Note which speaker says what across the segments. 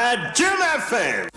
Speaker 1: Adom FM.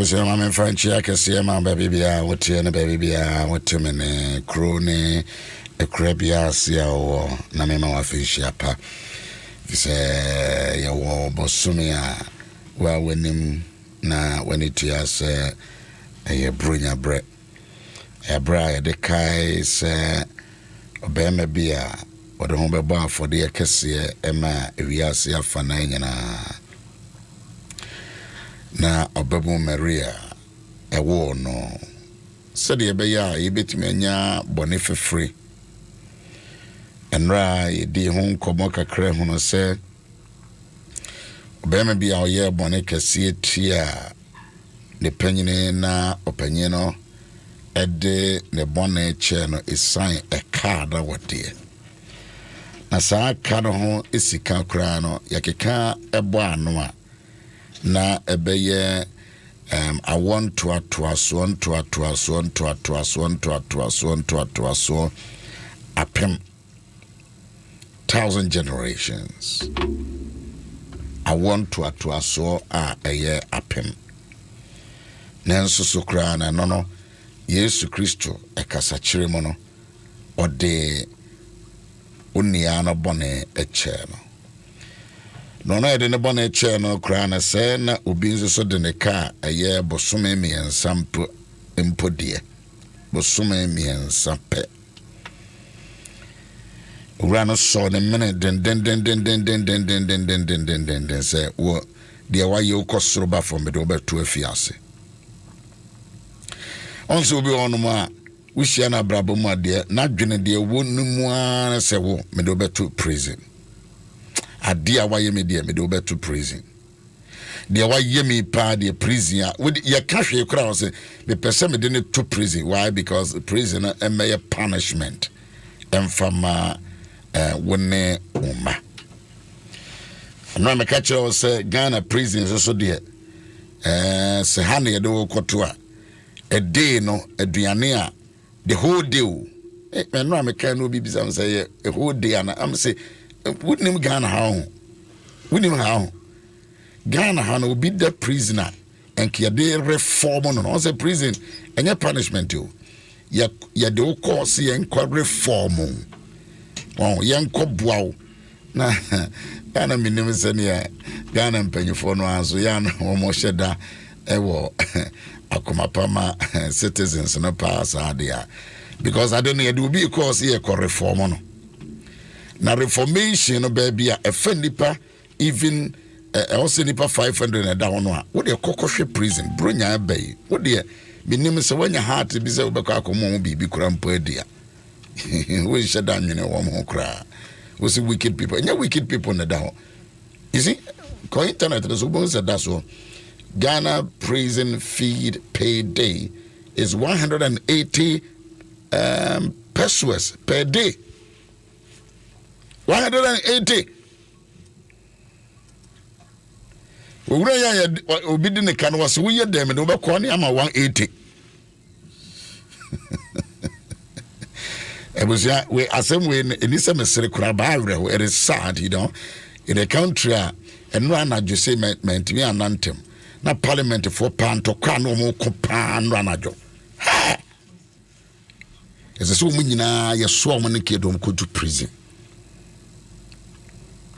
Speaker 1: Abusia mama French ya kese ma baby bia wotie ne baby bia wotie ne krone e krabia sia wo na me ma wa fish apa fise ya wo bosumia wa wenim na wanitia se e brunya bre e bra ya de kai se obema bia wodo ho beba afode ya kese e ma ewiase afa na nyina na obabu Maria ewo no sede be ya yebetimi anya bone fefre enra yedi ho nkomo kakra hu no se obema bia oye bone kase tia ne panyine na opanye no ede ne bone che no esan e card wode na sa card ho esika kra no yakeka ebo ano a na ebeye I want to atwaso apem 1,000 generations. I want to atwaso eye apem nanso sokra na no Yesu Kristo ekasa kire mo no ode onia no bone eche no no ede ne bone eche no kra na se na obi nso so de ne ka eye bosome miensa mpodie bosome miensa pe ura no so ne mene den se wo de wa ye ukosoro ba fo me de obeto afiase onso obi onum a wuhia na brabo mu ade na dwene de wonum a se wo me de obeto prison ade a waye me de obeto prison de waye me pa de prison a ye ka hwe kra wo se me pese me de ne to prison. Why? Because prison a may punishment emfama wone uma no me catch you say Ghana prison so de se hane ye de wo koto a day no aduane a the whole day me no me can no bibisa am say a whole day and am say wouldn't Ghana how wouldn't how Ghana how no be the prisoner and kia de reform no say prison any punishment you ya de course yen kwa reform oh yen ko boaw na Ghana minim se ne Ghana mpanyifo no anso ya na omo hyeda ewo akomapama citizens no pass adia because I don't know do be cause here ko reform no na reformation no baby a nipa even also nipa 500 na down no a wo de kokoshe prison bronya bay wo de minim se wanya heart bi se wo bekọ akomo bibi kura mpo adia we sheda nwene wo mo kura we see wicked people and wicked people na down you see ko internet there's so say that so Ghana prison feed pay day is 180 pesos per day. 180. We ya obi di ne kan was we ye dem no be ko ne ama 180. Ebusia we asem we ni se mesere kura ba awre it is sad, you know, in a country and no na ju say mentimi anantem na parliament for panto kwa no mo ko pan no anajo ha ese so munyina ye so mo ne kedom ko to prison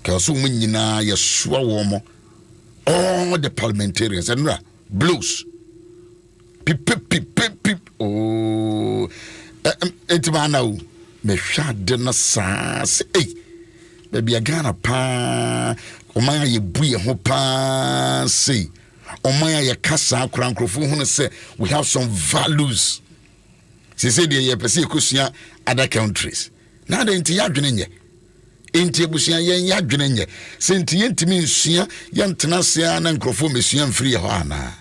Speaker 1: ka so munyina ye so wo mo all the parliamentarians and blues pip oh etimana u me hwade na saase baby Ghana pa o man ye buye ho pa sei Omaya ya kasa krankrofo hu say we have some values. She said ye pese ekusia other countries. Na de nti yadwene nye. Enti ebusia yen yadwene nye. Se nti yentimi nsua yentena sia na nkrofo mesua mfiri ho ana.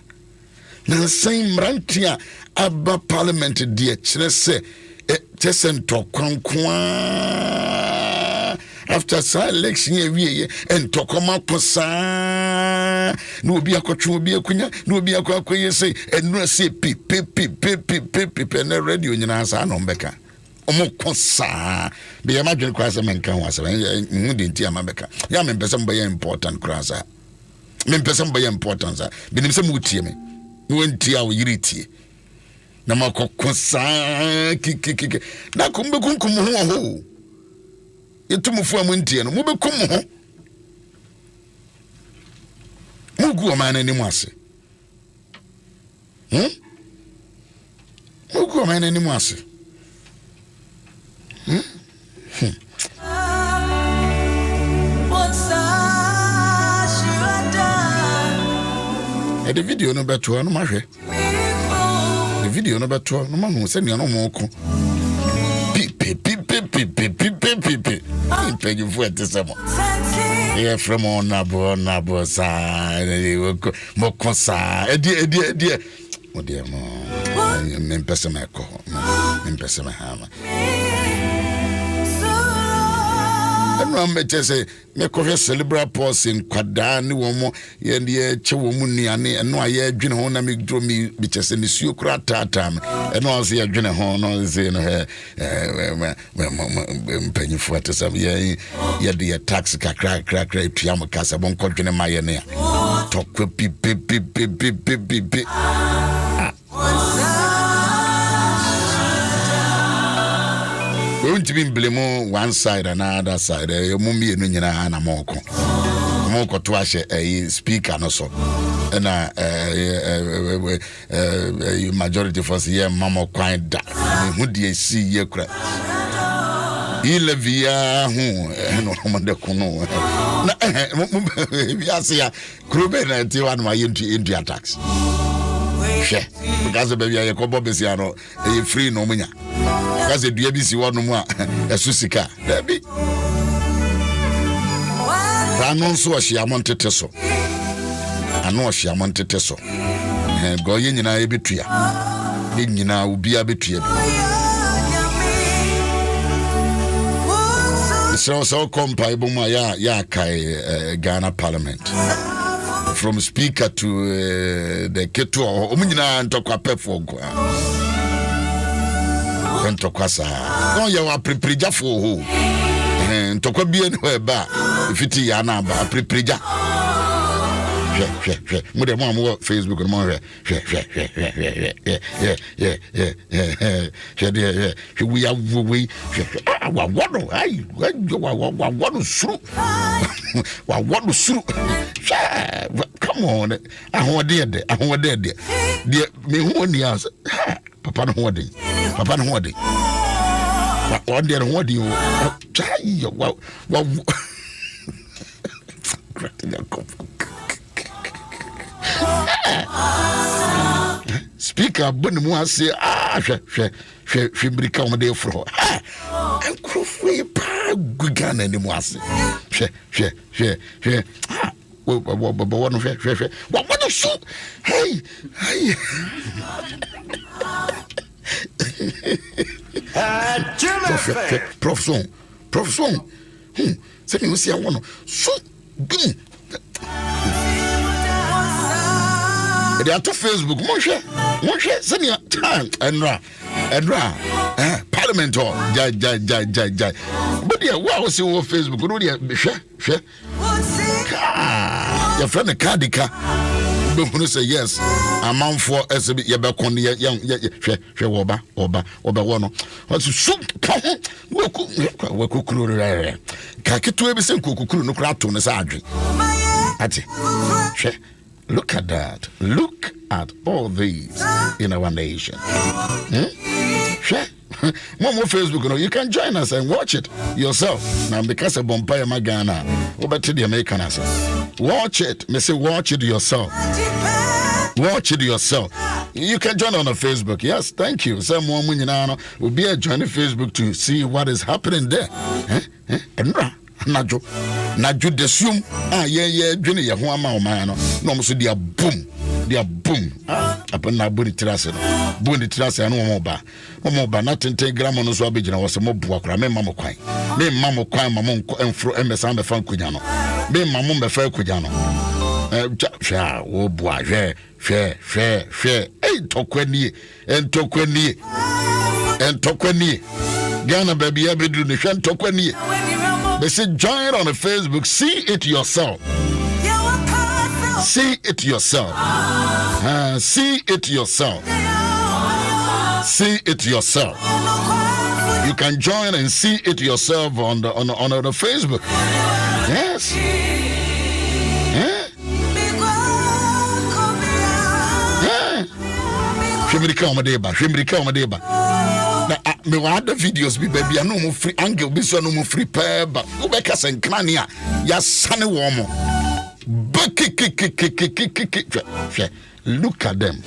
Speaker 1: Na same mrantia aba parliament de kire se tesento kwankwa after sa election ye and tokoma kosa no obi akotwe obi akunya no obi akwakoye say and no say pip na radio nyina sa no mbeka omo kosa be ya madwen kwasa menka ho asa hu de nti amabeka ya me pese mba important krasa me pese mba important sa be nim se mutie me wenti a yiriti na makokosa kikikiki na kumbekunkum ho yetumufu amuntie no mubekum ho mugu amana ni mwase mugu amana ni mwase the video no beto no mahwe the video no beto no mahu se ne no moko pipi you for it some yeah from on nabo sa moko sa edi o de mo mpese meko mpese mahama no me say me ko celebrate pause in kwada ne wo mo ye ne che wo mu nuane no aye adwene ho na me dro me bi chese ne suo kura tata me no se adwene ho no se no mpanyifo atesam ye de tax kakra tuam kasa bon ko dwene ma ye ne to kwa pi don't be blame one side and another side. You mummy no nyina na moko to ashe speaker no so na majority for say mama kwan da hu de si ye kura ilevia hu no mo de kuno na bi asia krube na ti wan ma into attacks she because baby ya ko bobesi ano free no munya kaze dua bi si wono mu a esusika dabi ranon so ohia montete so ano ohia montete so go ye nyina e betua ye nyina obi a betua bi so kompa ibo ma ya kai Ghana Parliament from speaker to the keto o nyina ntokwa pefo go ntokwasa no ya wa prepreja fo ho ntokwa bia ne ho ba fiti ya na ba prepreja hwe mo de mo Facebook no mo hwe we ya we wa wono ai wa wono suru wa wono suru come on ahode de me hu ni as papa no ho de on there what do you wow speaker bonu mu ase hwe brika o de fro enkrofo pa gugana ni mu ase hwe wono hwe wono so hey Profession. C'est nous si on so bim. They are to Facebook. Mon cher, c'est bien. Endra. Parliament or jai. But yeah, wow, see on Facebook. No dia share. Your friend the Kadika. Don't say yes. A man for SB Yabakon young oba wono. What's soup? Wakukuru. Kakitu ebisen kukuru no krato ne sadri. Ati. Look at that. Look at all these in our nation. More Facebook, you can join us and watch it yourself. Now, because of Bombay Magana, over to the Americans. Watch it. Me say, watch it yourself. Watch it yourself. You can join on Facebook. Yes, thank you. Someone will be joining Facebook to see what is happening there. Najo desum dwene ye ho ama o man no mo so dia boom apena body terrace no mo ba na 10 gram no so abegina wo se mo bo akora me mamo kwan mamo enfro emesa me fa nkunya no me mamo me fa kunya no sha wo bo ahwe hwe entokwani Ghana baby abedu ne hwe entokwani. They say join on the Facebook, see it yourself. See it yourself. See it yourself. See it yourself. You can join and see it yourself on the Facebook. Yes. Me wa other videos be baby no mo free angle be so no mo free per ba go be kasa nkrani a ya sane wo mo look at them.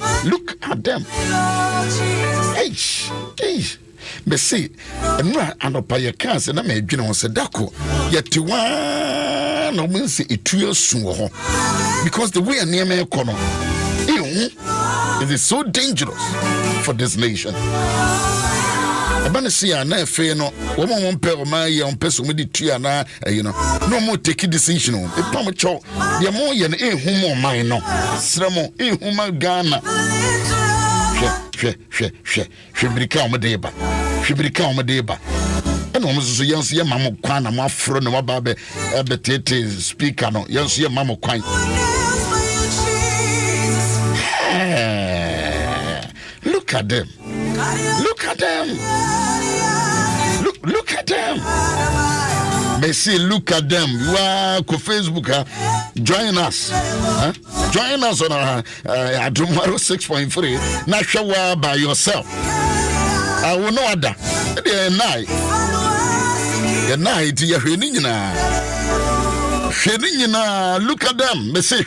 Speaker 1: Hey me see no anopa ye kan se na me adwene ho se dako yeti wa no mo se etu asu wo ho because the way anema ekono it is so dangerous for this nation. Abanisia na efe no wo mo mpe o ma ye on peso mo di tua na no mo take decision o e pam cho de mo ye na ehum o man no sremo ehum Ghana hwebirika o mo de ba e no mo so yenso ye mam kwan na mo afro na mo ba be tete speaker no yenso ye mam kwan. Look at them. Look at them. May see, look at them. Wow, ko Facebook, join us. Join us on Adom 106.3. Not sure by yourself. I will know that. The night, you're look at them. May say,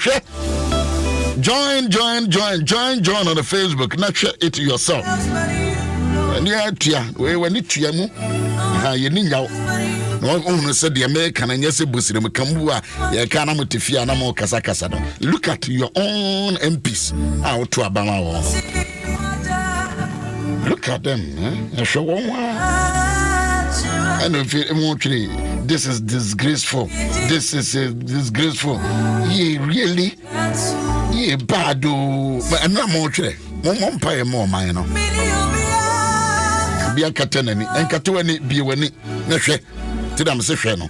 Speaker 1: join on the Facebook. Not share it to yourself. And when it yamu, you need now. No said the American and yes, Busrim Kambua, Yakana Mutifia, Namo Kasakasado. Look at your own MPs out to Abama. Look at them, show one. And if you this is disgraceful. This is disgraceful. Ye really? Ye bad, but I'm not more. One pay more, mine. Be a catenani and catuani be when it neshe to them session.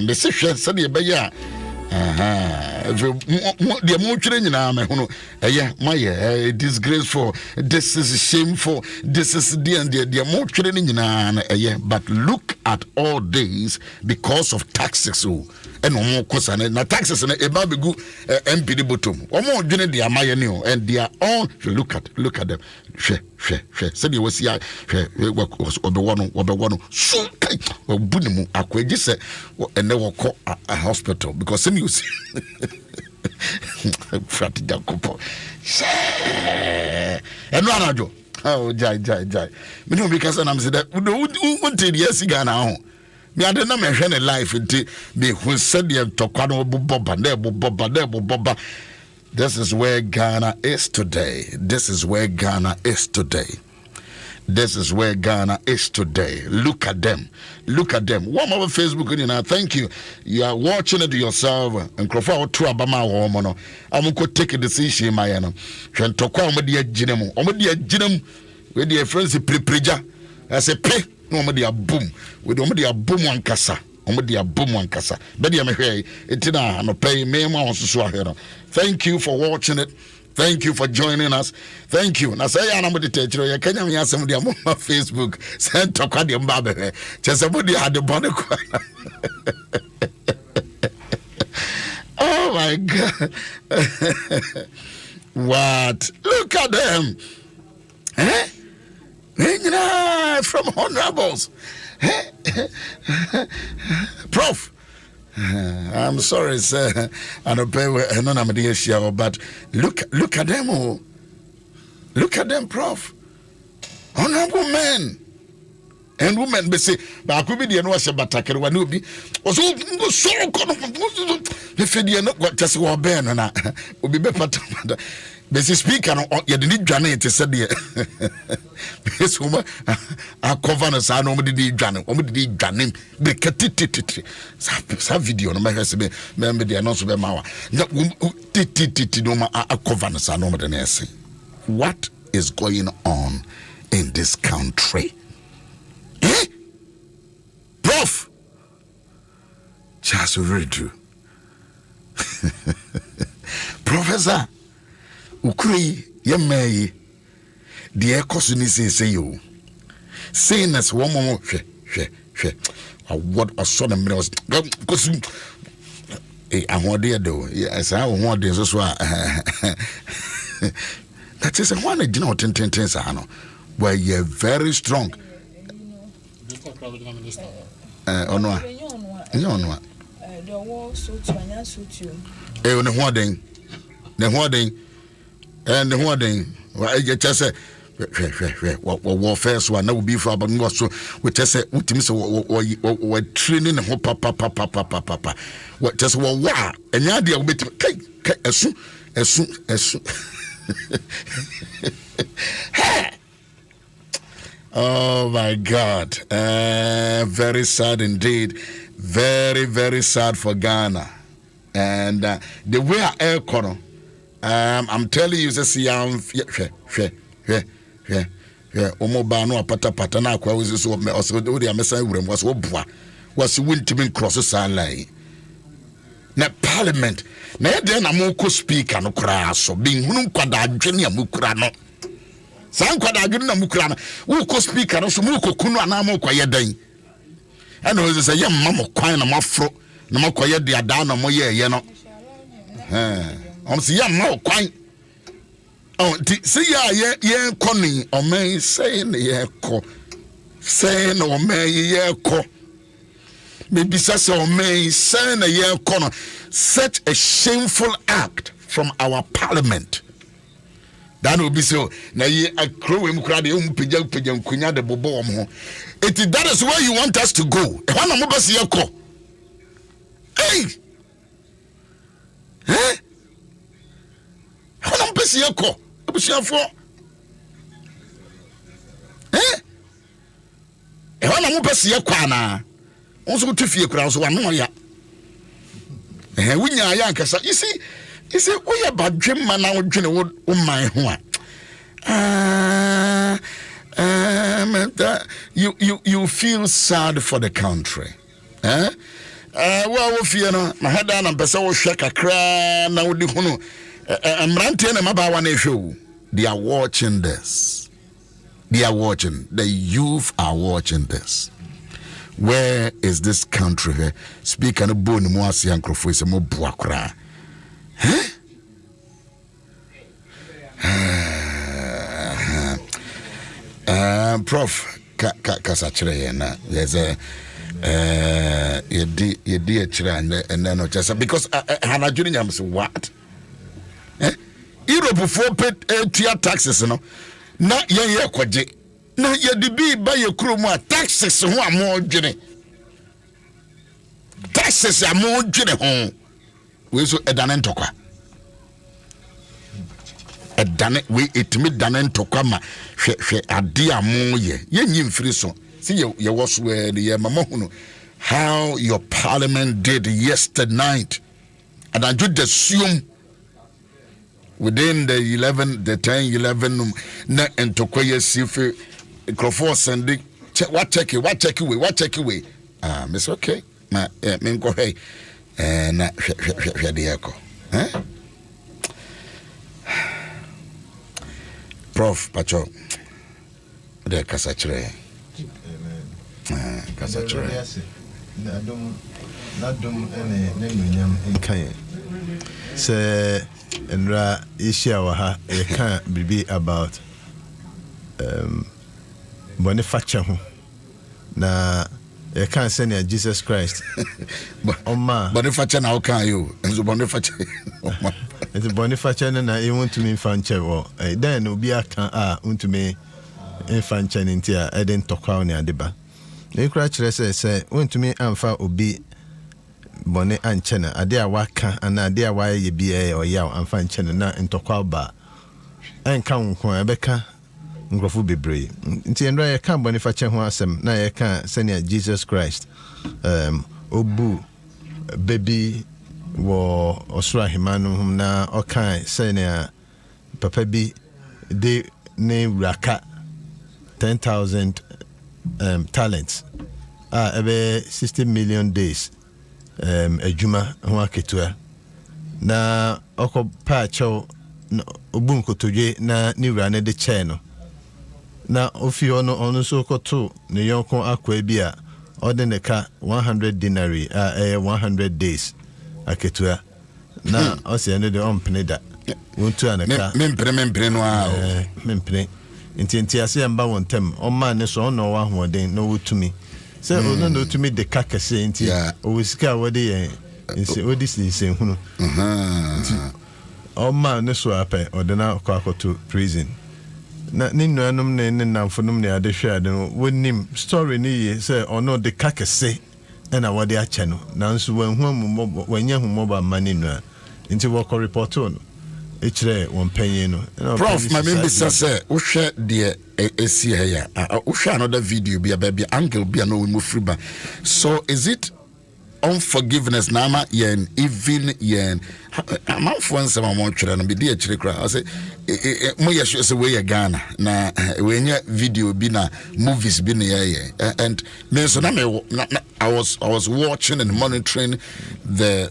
Speaker 1: The session said ye baya. The more training arm, my disgraceful. This is shameful. This is the more training but look at all days because of taxes. And no more cost and taxes and a baby go MPD bottom. Or more dinner the Amaya and they are all look at them. Said you was here was Obi-Wan so or Budimu Aqua said and never call a hospital because some you see Fratty Jacopo and Ranajo. Oh, Jai. Me no because I'm saying that we want to yes Ghana. Me I don't mention a life into me who said the Tokano Boba. This is where Ghana is today. Look at them. One more Facebook, thank you. You are watching it yourself. And Crawford to Abama woman. I'm going to take a decision, my ano. Can talk on the Jinemu. On the Jinem with the friends, Preja. I say, pay. No, media boom. We don't media boom one casa. Betty, I'm here. It's no pay me. Thank you for watching it. Thank you for joining us. Thank you. Now say I'm going to tell you. Can you ask somebody on Facebook? Send to Kadi Mbabe. Just somebody had the bonnet. Oh my God! What? Look at them. From honorables. Prof. I'm sorry, sir. I don't pay no nomination, but look at them all. Look at them, Prof. Honorable men and women. They say, but I could be the Anwasha Batakar one will be also so if you know what just war Ben and I will be better. They say, speaker, you didn't Janet said, this woman, our governors are nobody did Janet, nobody did Janet, the catitity. Some video on my husband, remember the announcement of Mawa. Our governors are nobody nursing. What is going on in this country? Prof, just read you. Professor Ukuri Yemay the Ecosu say you. Saying as one more what a son of mirrors. I want dear though. Yes, I want this as well. That is a one did not intend where you're very strong. Oh no.
Speaker 2: The wall suit you and suit you.
Speaker 1: On the hoarding. The hoarding. And the hoarding. Well, I just say, what warfare so I know be for but was so we just say, what training and hope papa. What just what and the idea will be as soon. Oh my God. Very sad indeed. Very, very sad for Ghana. And the way I air corner, I'm telling you, see, I'm Omobano pata na kwa was so me also do the message was obwa was win to cross the line. Na parliament na then amoko speaker no kra so bin hunu kwada adwene amukura no san kwada adwene na mukura no wo ko speaker no so mu ko kunu ana amoko yedan ana wo say yam mamo kwan na mafro na makoye de ada na mo ye no say yam ma kwan oh see ya ye koni o man say na ye ko say na o man ye ko maybe say o man say na ye ko no such a shameful act from our parliament. That will be so. Now ye a crow him crowd pijam kunya de bobo mo. That is where you want us to go. One of us ye ko. Hey! Eh? One of us ye ko. Eh? One of us ye ko na. Also to fie crowd so one ya. Winya ya nkasa. You see, we about dream man now dream o my ho. You feel sad for the country. Eh? Well, you know, my head down and person will shake a cry now. The Hunu, I'm ranting about one issue. They are watching this. They are watching. The youth are watching this. Where is this country? Speak and a bone moasi and crofis and more buakra. Prof, Kasachre, there's a your dear children, and then just because Hannah Junior was what? Europe before paid tier taxes, you know. Not ye kwaje. Na ye de bi ba ye kromo taxes ho amo dwene. Taxes amo dwene ho. We so edane ntokwa. Edane we etimi dane ntokwa ma hwe ade amo ye. Ye nyimfiri so. See ye was where the mama hunu how your parliament did yesterday night. And I just assume within the 10 11 na ntokwa ye sife Crawford sending what check away. Miss okay. Ma me go hey na hwe de yako. Prof Pacho de kasachre. Amen. Kasachre.
Speaker 3: Nadum ene nenunyam enkan. Se enra issue wa ha e kan bibi about Boniface ho na e kan say na Jesus Christ Oma
Speaker 1: Boniface na o kan you enzo Boniface
Speaker 3: it's Boniface na e want to me fanche wo then obi aka untumi e fanche nti a e den tokwa ne adeba e kura kire say untumi amfa obi boni anche na ade a waka ana ade a waye bi e oyaw amfa anche na ntokwa ba enka nko ebeka ngrofo bebre nti enra ye kan Boniface ho asem na ye kan senior Jesus Christ obu baby wo osura himanu hum na okan senior papa bi de ne raka 10,000 talents ebe 60 million days ejuma ho aketua na oko pa cho obun kotodwe na ni wura ne de chair no na ofi ono so koto ne yonko akwa bia ode ne ka 100 dinari 100 days aketua na o se ne de ompene da wontu anaka
Speaker 1: mempene no a
Speaker 3: mempene nti ase amba wontem o ma ne so ono wa hoden no wotumi se ono no tumi de ka kese nti o wisika wode ye nsi odi sin hunu o ma ne so ape odena kwakoto prison na ninu anum ne namfonum ne adehwe ade no wonim story ni ye se ono de ka kese na wode ache no nanso wanhu amumo wanya humoba maninu a nti wo ko report on echire won panyin no
Speaker 1: prof my member say wo hwe de esi ya wo hwe another video bia baby angle bia no we move free ba so is it unforgiveness nama yen even yen amafo nsema mo twere no be de echire kra I say mo yesho say we Ghana na we nya video bi na movies bi na ye and me so na me I was watching and monitoring the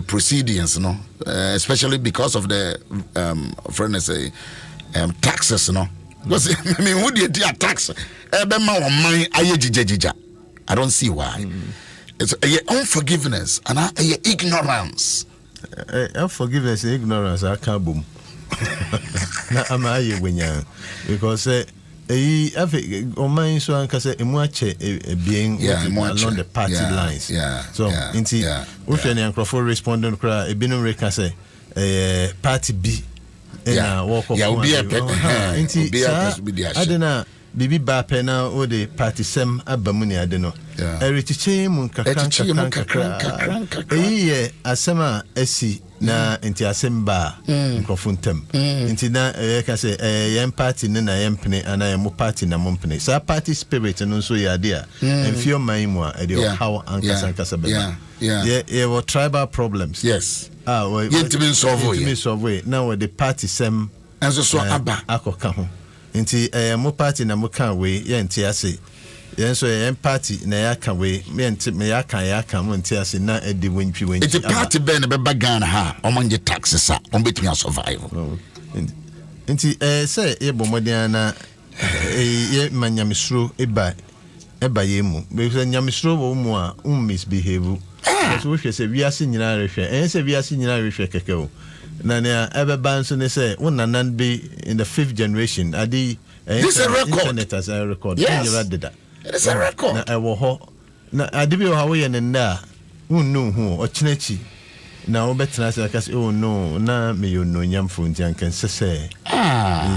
Speaker 1: proceedings, you know, especially because of the friend say taxes, you know. Because I mean, who did the tax? I don't see why. It's unforgiveness and ignorance.
Speaker 3: Unforgiveness and ignorance are kaboom. Na amaye wenya because so ankasa emuache being along the party lines. So inti we any ankrofo responding kra ebinu reka say party B na walk up inti adena bibi ba pe na o de party sem abamu ni ade no erichiche mun kakran asema esi na inti asemba nkofuntem inti na ka say yem party na yempene ana yem party na mompene sa party spirit no so ya dia enfio maimu a de how ankasa be yeah what tribal problems we
Speaker 1: yentimi solve
Speaker 3: now with the party sem
Speaker 1: enso so aba
Speaker 3: akoka ho inti mo party na mo kan we yenti ase yenso yem party na ya kan we me ya kan mo nti ase na edi wentwi
Speaker 1: it's a party ben be Ghana ha omanje taxes a ombetumi survive
Speaker 3: inti say ye bomodian na ye manyamsro eba yemu because nyamsro wo mu a misbehave so we say we ase nyina rehwe say we ase nyina rehwe keke o na ne ebeba nso ne say wonanan be in the 5th generation adi
Speaker 1: this is a record
Speaker 3: internet as a record
Speaker 1: it's a record
Speaker 3: na ewo ho na adibi o ha wo ye ne nda unnu hu o chinechi na wo betena say ka say oh no na me yo no nyamfo nti ankan sese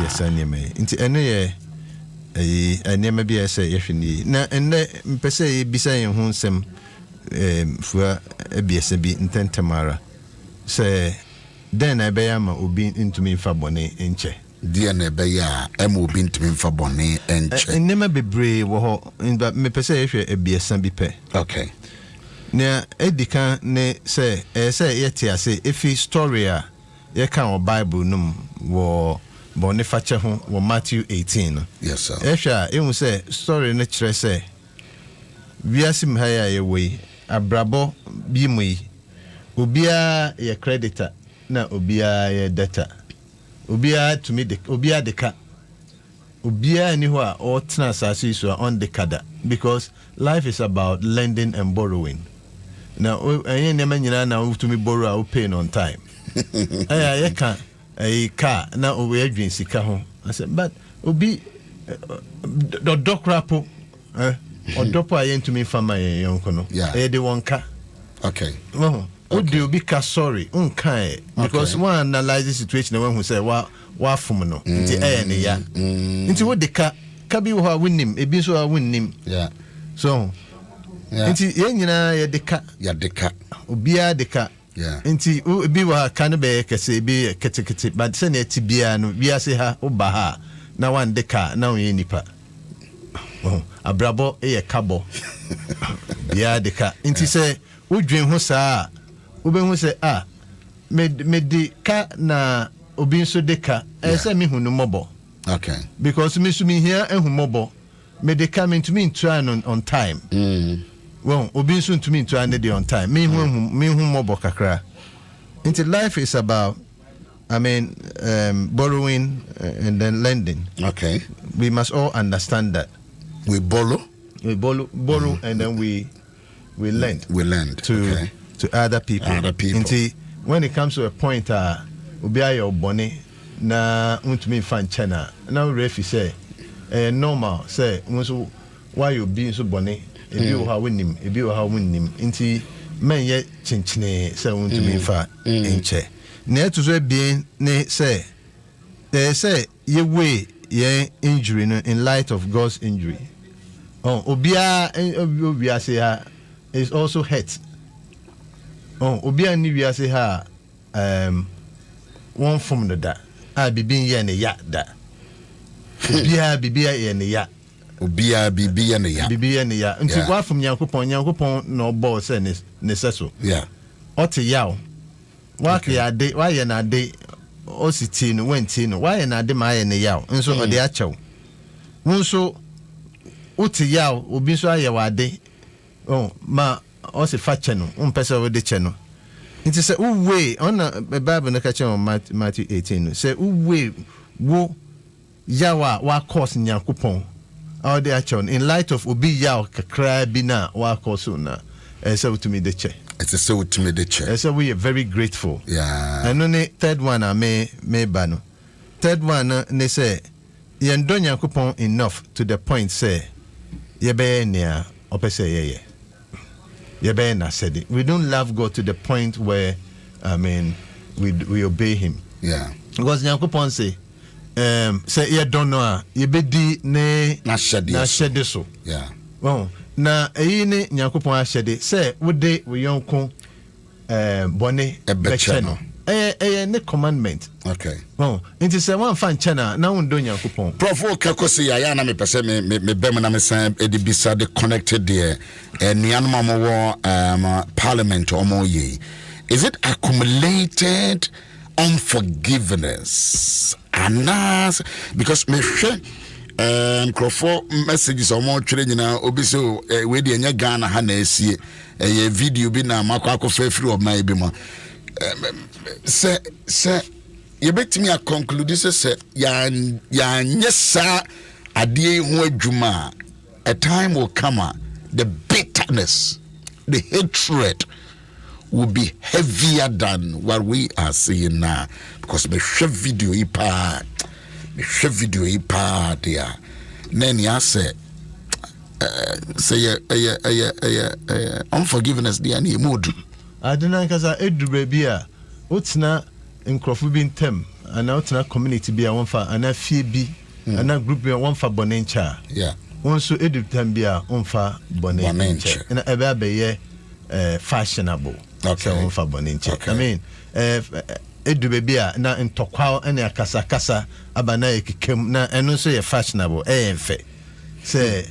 Speaker 3: yes anime nti eno ye anime bi ese ye hwini na enne mpese ye bisa ye hu nsem fua ebiese bi ntentemara say then I be ama obi ntumi mfa bone enche
Speaker 1: DNA be ya am obi ntumi mfa bone enche
Speaker 3: nema bebre wo ho me pese ehwe ebiesa bi pe
Speaker 1: okay
Speaker 3: na edika ne say yeti ase efi story a ye kan o Bible num wo bone fache ho wo Matthew 18
Speaker 1: yes sir
Speaker 3: ehwe ehun say story ne kire say wiasim ha ya ye we abrabo bi mu yi obia ye creditor na obia ye data obia to me obia deka obia ni ho a o tena asase so on the kada because life is about lending and borrowing now any nema nyina na to me borrow a pay on time ye ka car na o we adwin sika ho I said but obi do dokrapo odopo aye ntumi fama ye yonko no e de wonka
Speaker 1: okay
Speaker 3: Odi obi ka sorry unkai because one analyze the situation when who say wa fom no nti ne ya nti wo de ka bi wo ha winnim ebi so ha winnim so nti ye nyina ye de ka obi a de ka nti obi wo ha kan be kese bi ketekete but se na ti bia no bia se ha oba ha na wan de ka na won nipa abrabo ye kabo bia de ka nti se wodwen ho saa obenhu say me de ka na obi nso de ka say me hunu mobo
Speaker 1: okay
Speaker 3: because me so me here ehun mobo me de ka me to me try on time well obi nso ntumi ntu ane dey on time me hu mobo kakra into life is about borrowing and then lending.
Speaker 1: Okay.
Speaker 3: We must all understand that
Speaker 1: We borrow
Speaker 3: and then we lend.
Speaker 1: We lend
Speaker 3: to other people. Until when it comes to a point obi ayo boni na untumi fan chana na refi say normal say nso why you be so boni ebi o ha wonim ebi o ha wonim nti men ye chinchine say untumi fa enche na etuzo bien ne say ye ye injury no in light of God's injury. Obia say is also hurt. Obia ni we say ha one from the da bibi ye ne ya da. Obia bibi ye ne ya.
Speaker 1: Obia bibi ye ne ya.
Speaker 3: Bibi ye ne ya. Nti kwa from Nyankopon no bo say ne seso.
Speaker 1: Yeah.
Speaker 3: Ote yaw. Wa ke ade, wa ye na ade o siti no wenti no. Wa ye na ade ma ye ne yaw. Nso ode a chew. Nso uti yaw obi nso aye wa ade. Ma o se fa che no. Mpese we de che no. Nti say uwe on the Bible no ka che on Matthew 18 no. Say uwe wo yawa wa course Nyankopon. All the action in light of obi yaw kakra bi na wa course na. Say utumi de che.
Speaker 1: It's a so to me the chair.
Speaker 3: So we are very grateful.
Speaker 1: Yeah.
Speaker 3: And only third one I may bano. Third one they say ye ndo Nyankopon enough to the point say ye be near opese ye. Ye be na said it. We don't love God to the point where we obey him.
Speaker 1: Yeah.
Speaker 3: Because Nyankopon say ye don't know ye be di ne
Speaker 1: na shede
Speaker 3: so.
Speaker 1: Yeah.
Speaker 3: Well, na eyi ne Nyankopon ahyede say wo de wo yonko bone beche no ne commandment.
Speaker 1: Okay.
Speaker 3: Oh, nti say one fan chana na wo do Nyankopon
Speaker 1: Prof Kakosi ya na me pese me bem na me san edibisa de connected there nuanoma mo parliament omo ye. Is it accumulated unforgiveness? Anas because me hwe Crawford messages or more training now obiso we dey nya Ghana ha na asie video bi na makwa free of my bi mo say you bet me a conclude say ya nyesa ade ho adwuma a time will come the bitterness, the hatred will be heavier than what we are seeing now because me share video there. Nani I say unforgiveness the any mood.
Speaker 3: I don't know cause edu baby a otina nkrofo bi ntem ana otina community bi a wonfa ana fie bi ana group bi wonfa bonencha. Yeah. Wonso edu tam bi a wonfa bonencha. Na ebe abeye fashionable. Okay. So wonfa bonencha. Okay. I mean edu baby a na ntokwa ene akasa abana ekikem na eno so ye fashionable enfe say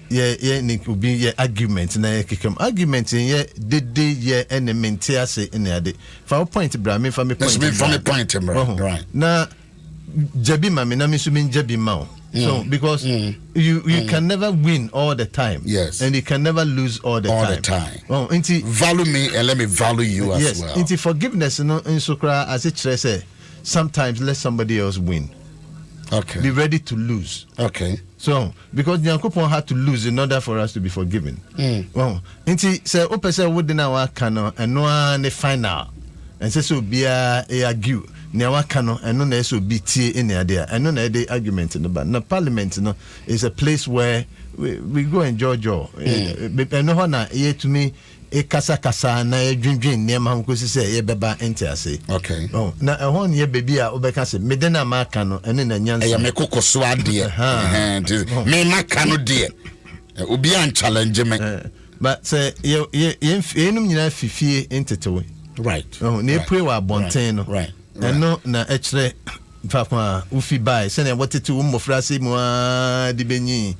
Speaker 3: ye ni obi ye argument na ekikem argument ye dede ye ene mente ase ene ade fa point bra me fa me point right na jabi ma me na me so me jabi ma so because you can never win all the time. Yes. And you can never lose all the time. Oh,
Speaker 1: value me and let me value you as well.
Speaker 3: Into forgiveness no in sokra as it say sometimes let somebody else win. Okay. Be ready to lose. Okay. So because Nyankopon had to lose in order for us to be forgiven. Well, into say opese wodi na wa kano eno ne final and say so bia e argue ne waka no eno na eso bi tie ene ade a eno na ade argument no ba na parliament no is a place where we go enjoy eno ho na ye to me e kasa na edwindwin ne ma ho kosi se ye beba ente ase. Okay. Oh na ho ne ye bebi a obeka se me de na ma aka no ene na nyansa
Speaker 1: ya me kokoso ade me maka no de obi an challenge me
Speaker 3: but say ye enum nyina fifie entetewe. Right. Oh ne pray wa bonten no. Right. Eno na echre papa ufi bai se na wotete wo mofra se mu a de benyi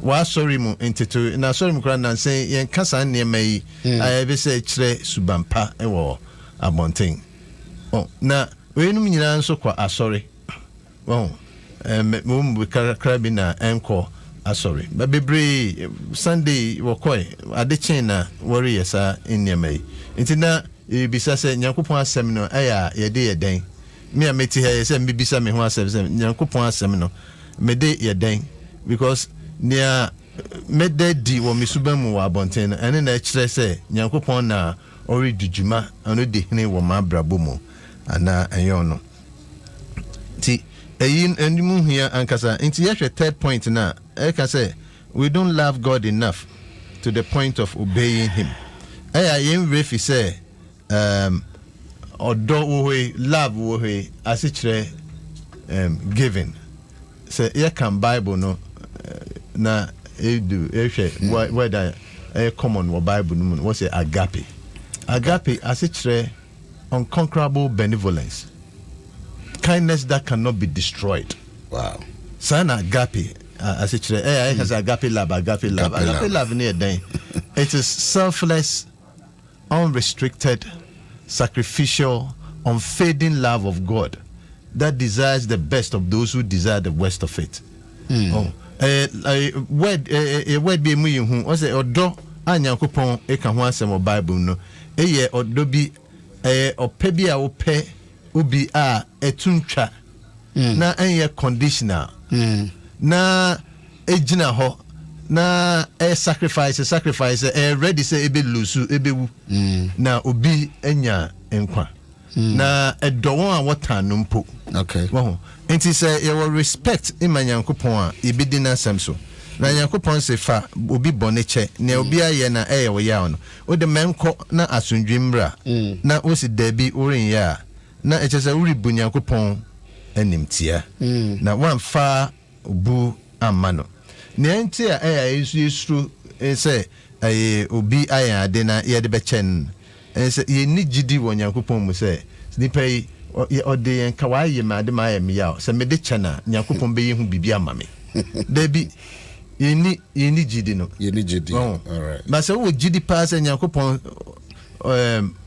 Speaker 3: wa sorry mu enteto na sorry mu kra na se yen kasa ne mai I be say echre subampa e wo abonten. Oh na we num nyina nso kwa asori. Oh mo kra bi na enko sorry. But bebre Sunday wokoi ade chain na worry yesa enyamai. Nti na bisa se Nyankopon asem no aya ye de ye den. Me a meti here say me bisa me ho asem Nyankopon asem no me de ye den because near me de di wo misuba mu wa abonten ene na kire se Nyankopon na ori dujuma ano de hene wo ma brabo mu ana enyo no. Ti eyin endimu hia ankasa nti ye third point na I can say we don't love God enough to the point of obeying him. Yen refi say odo wo love wo asichre giving. Say ye can Bible no na edu ehwe whether common wo Bible no what say agape. Agape asichre unconquerable benevolence. Kindness that cannot be destroyed.
Speaker 1: Wow.
Speaker 3: Sana agape asichre has agape love near day. It is selfless, unrestricted, sacrificial, unfading love of God that desires the best of those who desire the worst of it. Word be mu hu o say odo Nyankopon e ka ho asem Bible no eye odo bi ope bi a ope ubi a etuntwa na enye conditional na ejina ho na sacrifice ready say ebe lusu ebe wu na obi enya enkwa na edowon a wota no mpo.
Speaker 1: Okay.
Speaker 3: Enti say you will respect Nyankopon a ibidi na asem so na Nyankopon se fa obi boneche na obi aye na wo ya no o de menko na asundwimra na o si dabi orin ya na echese uri bu Nyankopon animtia na wan fa bu amano na enti a yesu say obi aya ade na ye de bechen say ye ni gidi wo Nyankopon mu say nipa yi ode yen ka wa ye ma de ma ye me ya say me de chena Nyankopon be ye hu bibi amame dabi ye ni gidi no
Speaker 1: ye ni gidi. All right.
Speaker 3: But say wo gidi pass Nyankopon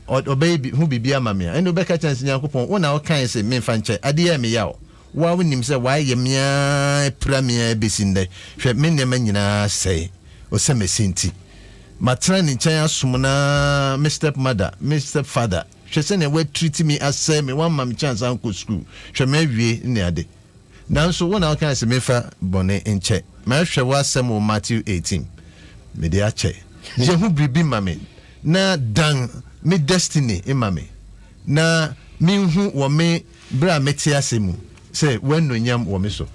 Speaker 3: obey hu bibi amame eno be ka chance Nyankopon wona o kan say me fa nche ade ye me ya wa wonim say wa ye mia pramia besinde hwe me ne manyina say o se mesinti matra ni chan asum na my stepmother my stepfather hwe se ne we treat me as say me one mam chance anko school hwe me wie ne ade nanso wona o kan say me fa bone enche ma hwe wa sem o Matthew 18 me de ache je hu bibi mame na dan me destiny imame na me hu wo me bra metia semu say when no nyam wo me so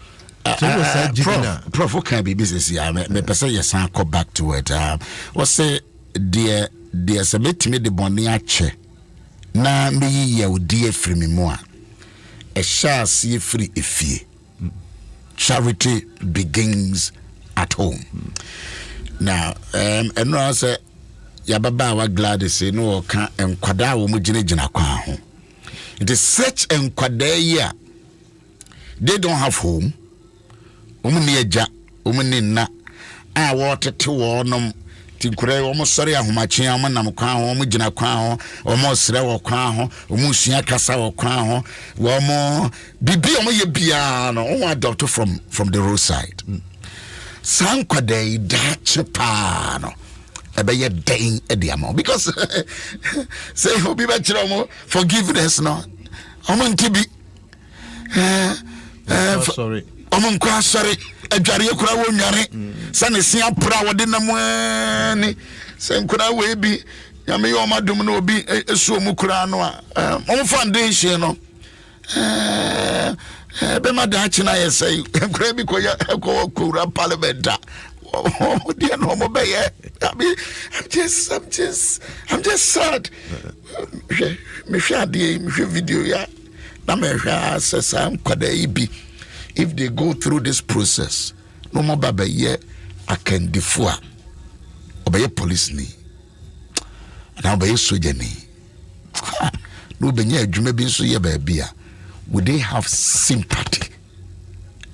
Speaker 1: Prof can be business ya me person yes an go back to it what say dear submit me the boni ache na me ye wo die free me mo a sha see free efie. Charity begins at home. Now and no say ya baba wa glad say no ka enkwada wo mu gina kwa ho. It is such enkwada here. They don't have home. Omunieja, omunina. I water to warnum. Tinkure almost sorry, Ahomachi, Amanam Crown, Omujina Crown, almost Rewa Crown, Omusia Casa or Crown, Wamo, Bibi Omoye Piano, or doctor from the roadside. Sanquade, Dachapano. Ebeye dain ediamo because say obi be chiro forgiveness no omon tibi
Speaker 3: sorry
Speaker 1: omon kwa sorry adware ekura wo nware sane sia pra wo de namani se nkura we bi nyame yo madum no obi esuo mu kura no a omon foundation no be madachi na yesai nkura bi ko ya ko kura parliament oh dear no mo be I mean, I'm just sad. Me video ya. Na me sesa kwada ibi. If they go through this process, no more baba ye akendifua. Obeye police ni. Na obeye soja ni. No benye adwuma bi so ye ba bia. Would they have sympathy?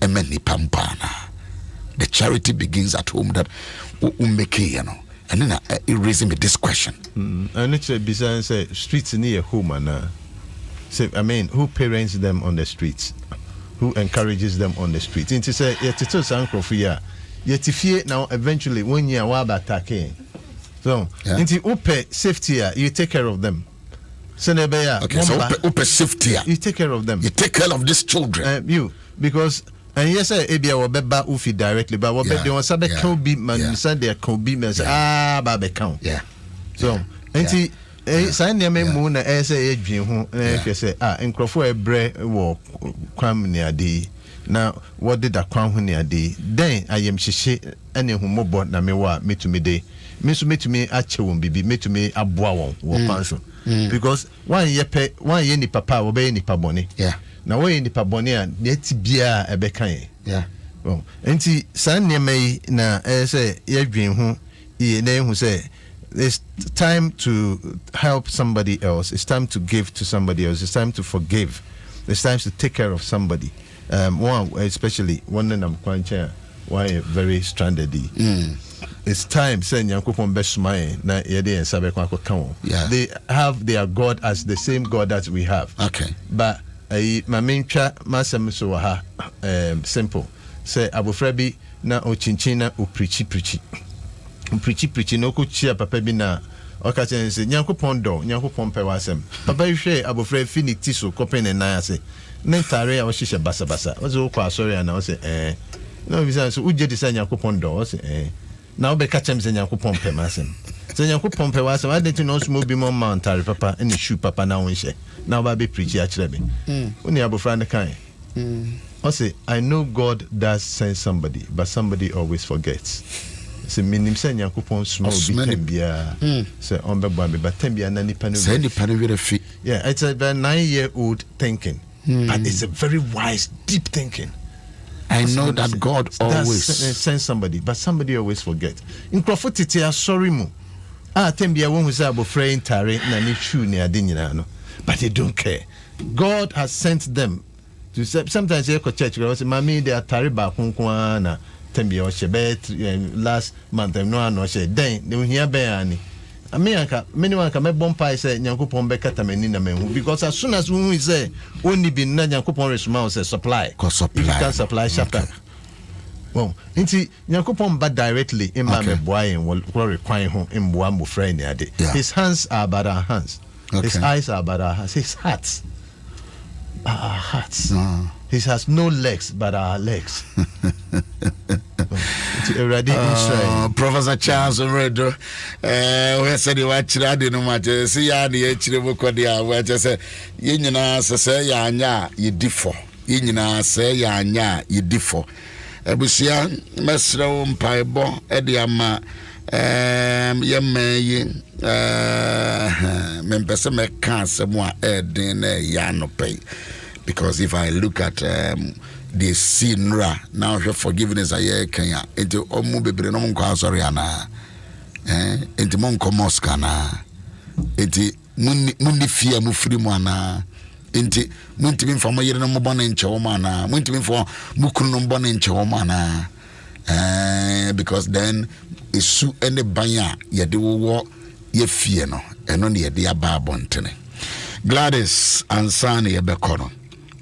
Speaker 1: Emeni pampana. The charity begins at home that umeke, you know. And then it raises me this question.
Speaker 3: And it's besides say streets near home and say I mean who parents them on the streets? Who encourages them on the streets? Into say it's sankrofia yetifie now eventually when you are attacking. So into upe safety, you take care of them. So
Speaker 1: upe safety,
Speaker 3: you take care of them.
Speaker 1: You take care of these children.
Speaker 3: You because and yes, Abia will be ufi directly, but what they want to can be man, said there can be man, babe count.
Speaker 1: Yeah.
Speaker 3: So into sign the main moon as a dream who say, in Crawford bre walk crime near the. Now, what did that crown when near the? Then I am she any who more bought na me wa me to me day. Me to me actually won't be me to me a bow pension. Because one year ni papa obey ni paboni.
Speaker 1: Yeah.
Speaker 3: Now way ni pabonia yet bia a bekan.
Speaker 1: Yeah.
Speaker 3: Oh, enti san near me na say ye dream who ye name who say it's time to help somebody else. It's time to give to somebody else. It's time to forgive. It's time to take care of somebody. One especially one that I'm quite why very stranded. It's time saying Yankupon Besmai na Yedi and Sabekwa Kaon. They have their God as the same God that we have.
Speaker 1: Okay.
Speaker 3: But my main chat Masam Soha simple. Say Abu Frebi na o chinchina o preachy no ko chia papa bi na okachen say Yankupon do Yankupon pewasem. Papa you share Abu Frebi finiti so kopen and na say Nentare I was shisha basa. Was all sorry and I say no so uje design Yankupon do say now be catch him say Yankupon pe masem. Say Yankupon pe wasem I didn't know small be more mountare papa and the shoe papa now we share. Now ba be preach actually be. When you Abu Frebi kind. I say I know God does send somebody but somebody always forgets. Say minim say Yankupon small be tembia. Say on be bambi but tembia na nipa no.
Speaker 1: Say nipa no very fit.
Speaker 3: Yeah, it's a 9-year-old thinking. And it's a very wise, deep thinking.
Speaker 1: I know that God always
Speaker 3: sends somebody, but somebody always forgets. In Crawford, sorry mo. Tembia won was able fraying tare na ni shoe ni adinina, but they don't care. God has sent them to sometimes you go church. Say, "Mami, they are tare ba kunkwana." Tembia was shebet last month. No, no, she then they will hear beani. America, many one can make bomb say Yankupon Beccatamini na me because as soon as we say only be Yankupon response say supply. If you can supply chapter. Well, inti Yankupon but directly in my boy and will require him in Buambo friend. His hands are but our hands. His eyes are but our hands. His hearts are our hearts. He has no legs but our legs.
Speaker 1: Professor Charles Redo, we said you watch radio no matter. See ya the Chiribukodia, where just say, Yina say ya ye differ. Yina say ya ye differ. Ebusia, Mesro Paibo, Ediama, Yame, Members me can't some more din yano pay. Because if I look at the scene now your forgiveness aye Kenya into omu bebre no monko sorry ana into monko mosque na into munni fia mu firi mu ana into munti bin famo yere no mo bone nche wo mana munti bin fo mukunu no bone nche wo mana because then esu ene banya ye de wo ye fie no eno ne ye de aba abontene Gladys Ansah ye be kono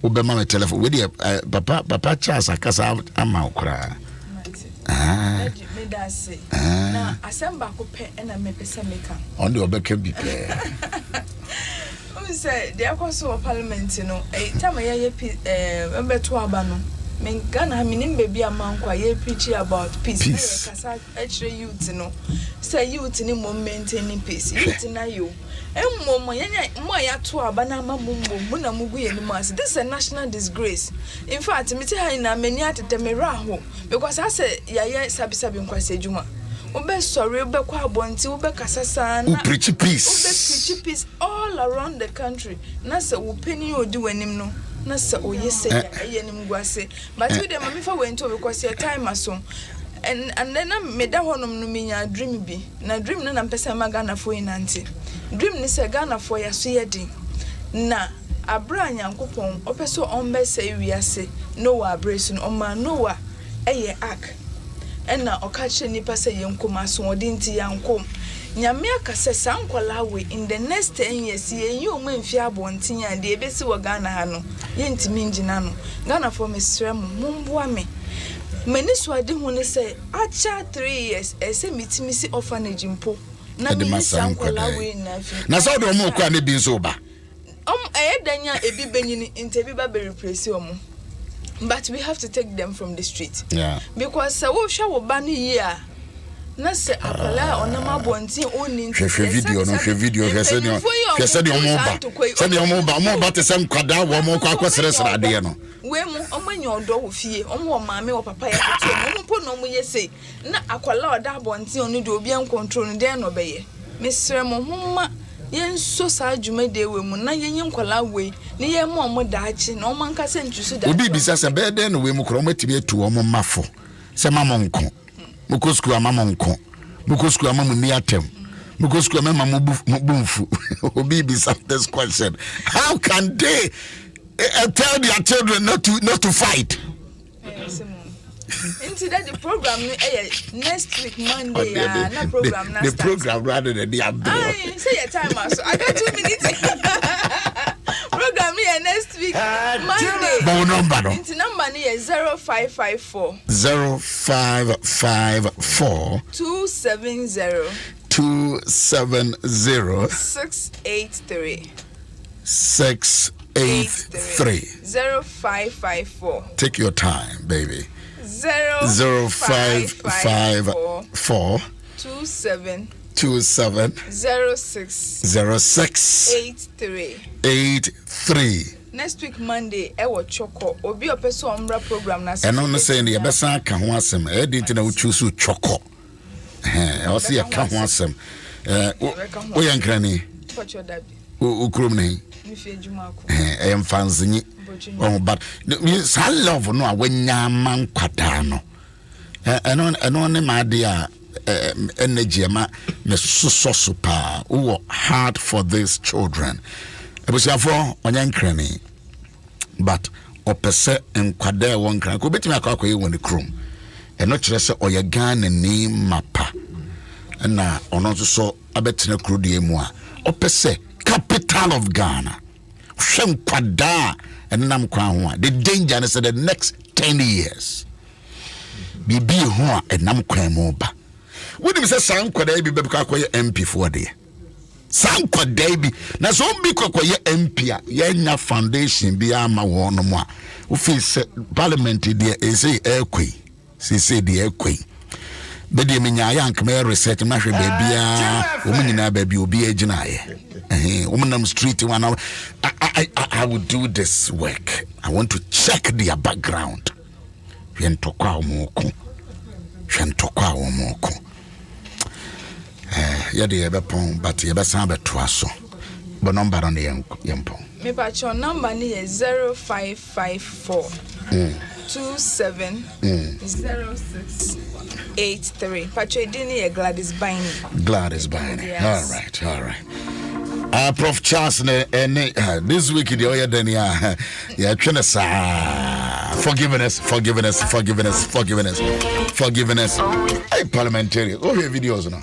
Speaker 1: Obama my telephone with Papa Charles akasa ama okra.
Speaker 2: Me da say. Na asemba ko pe na me pese meka.
Speaker 1: On the obeka bi pe.
Speaker 2: We say the akoso parliament no time ye embeto aba no. Men Ghana minim baby amankwa ye preach about peace. Kasa actually youth no. Say youth ni mo maintaining peace. Youth na you. Mo ya to aba na mamumbo na mugu ye ni mas. This is a national disgrace. In fact, me tell na many atemera ho because I say ya sabi nkwase juma. Ube sorry ube kwa abonti ube kasasa na
Speaker 1: preach peace.
Speaker 2: Ube preach peace all around the country. Na se upeni odi wanim no. Na se oyese ya eyenim gwase. But we dem mamifa wento because your time aso. And then me da honom no minya dream bi. Na dream na mpesa magana fo inanti. Dream ni se Ghana for ya so yedin na abra Nyankopon opeso ombe se wiase Noah abrace no ma Noah eye ark ena okache nipa se yenkoma so odinti yankom nyame akase sankwala we in the next 10 years ye omo mfi abontin ya de ebesi wo Ghana ha no yentimi ngina no Ghana for mesrem mumboa me many swadi who say acha 3 years say meet orphanage mpo na me sankola we na fi
Speaker 1: na so do mo kwa na bi so ba
Speaker 2: danya ebi benyini intebi ba be replace omo but we have to take them from the street because wo hwa wo ba no yi a na se akwala onama bontin oni
Speaker 1: hwe video hwe de omo ba te sem kwada wo mo kwa akosresra de no
Speaker 2: we mu omanyi odo wo fie omo maame wo papa ya to omo po no mo yese na akwala oda bontin oni de obi en control no de no beye mesre mo humma yen so sa adwuma de we mu na yen nkwala we ni yen mo mo daachi na omo nka se ntwisu da
Speaker 1: obi bisa se be de no we mu kro mo tibi etu omo mafo se mama nko mukosku amama nko mukosku amama ni atem mukosku amama mubumfu obi bisa this question, how can they tell their children not to fight?
Speaker 2: Into that the program next week Monday na program na
Speaker 1: the program rather than the
Speaker 2: say your time so I got 2 minutes program here next week Monday
Speaker 1: but number no
Speaker 2: into number is 0554 270 683 0554
Speaker 1: take your time baby 0554 27 06 83
Speaker 2: next week Monday e wo choko obi opeso omra program na
Speaker 1: eno no say ne yebesa ka ho asem e di ntina wo choose choko o se ya ka ho asem o yankrani o krom ne
Speaker 2: mi fi ejuma ko
Speaker 1: mfanzinyi oh but sa love no a wanya man kwada no eno ne ma de a energy ma me so pa wo hard for these children ebusiafo onyankrani but opese nkwada won kran ko betimi akwakoye won krom eno kire se oye Ghana ni mapa na ono so abetena krodie mu a opese capital of Ghana kwada enam kwa ho the danger is the next 10 years bibi ho a enam kwa mu ba wodi se sankwada bi be kwakoye MP for de sankwada bi na so bi kwakoye MP a yenya foundation bi ama wo no mu a wo fi se parliament de say ekwe say de ekwe be de menya yank me research ma hwe ba bia wo nyina ba bi obi agina ye woman street one I would do this work. I want to check their background. Yentokwa omoko yede yebepon but yebesan betoa so but number on yempon
Speaker 2: me pa your number ni is 0554 27 0683 Pacho Dini Gladys Binding.
Speaker 1: Yes. All right. Prof Charles this week the oya denia yeah trying forgiveness hey parliamentarian oh your videos now